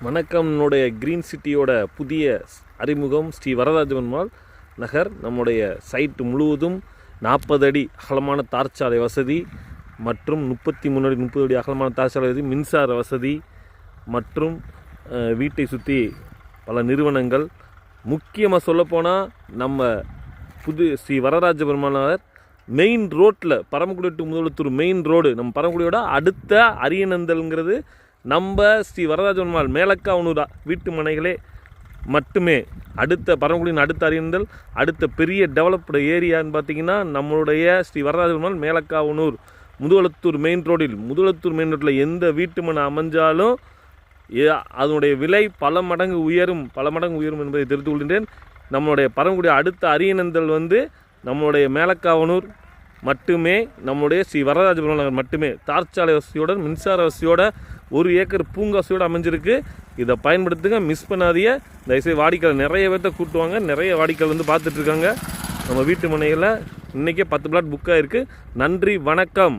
வணக்கம். நம்முடைய க்ரீன் சிட்டியோட புதிய அறிமுகம் ஸ்ரீ வரதராஜபெருமாள் நகர். நம்முடைய சைட்டு முழுவதும் 40 அடி அகலமான தார்ச்சாலை வசதி மற்றும் 33 அடி 30 அடி அகலமான தார்ச்சாலை வசதி, மின்சார வசதி மற்றும் வீட்டை சுற்றி பல நிறுவனங்கள். முக்கியமாக சொல்லப்போனால் நம்ம ஸ்ரீ வரதராஜபெருமாள் நகர் மெயின் ரோட்டில் Paramakudi to Mudalathur main road, நம்ம பரமக்குடியோட அடுத்த அரியநந்தல்ங்கிறது நம்ம ஸ்ரீ வரதராஜபெருமாள் மேலக்காவனூர் வீட்டு மனைகளே மட்டுமே. அடுத்த பரமக்குடியின் அடுத்த அரியநந்தல் அடுத்த பெரிய டெவலப்டு ஏரியான்னு பார்த்திங்கன்னா நம்மளுடைய ஸ்ரீ வரதராஜபெருமாள் மேலக்காவனூர் முதுகுளத்தூர் மெயின் ரோட்டில் எந்த வீட்டு மனை அமைஞ்சாலும் அதனுடைய விலை பல மடங்கு உயரும் என்பதை தெரிந்து கொள்கின்றேன். நம்மளுடைய பரமக்குடி அடுத்த அரியநந்தல் நம்மளுடைய மேலக்காவனூர் மட்டுமே, நம்முடைய ஸ்ரீ வரதராஜபெருமாள் நகர் மட்டுமே. தார்ச்சாலை வசதியோட மின்சார வசதியோட 1 ஏக்கர் பூங்கா வசதியோடு அமைஞ்சிருக்கு. இதை பயன்படுத்துங்க, மிஸ் பண்ணாதீங்க. தயவுசெய்து வாடிக்கையாளர் நிறைய பேர்த்த கூட்டுவாங்க. நிறைய வாடிக்கையாளர் பார்த்துட்ருக்காங்க. நம்ம வீட்டு மனைகளில் இன்றைக்கே 10 பிளாட் புக் ஆகிருக்கு. நன்றி, வணக்கம்.